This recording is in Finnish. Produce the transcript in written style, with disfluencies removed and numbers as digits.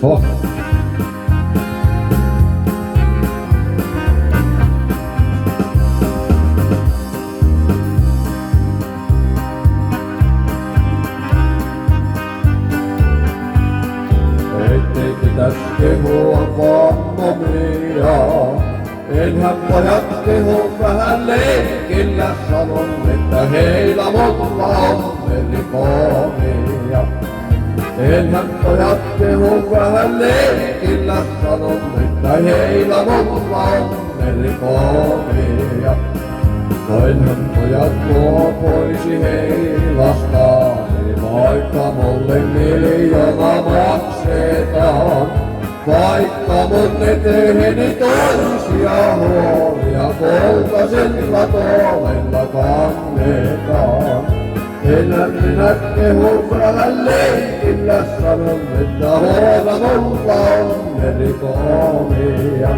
Oh. Ettei pitäis kehua vaan momia. Enhän pojat kehu vähän leikillä, sanon, että heillä monta on merikoomia. Enhän pojat kehu vähän leikillä, sanon, että heillä monta on merikoomia. No enhän pojat luopuisi heilastaan, vaikka mulle miljoona maksetaan. Vaikka mun eteeni toisia huolia kultaisella tuolella kannetaan. Enhän minä kehu vähän leikillä, sanon, että huola multa on merikoomia.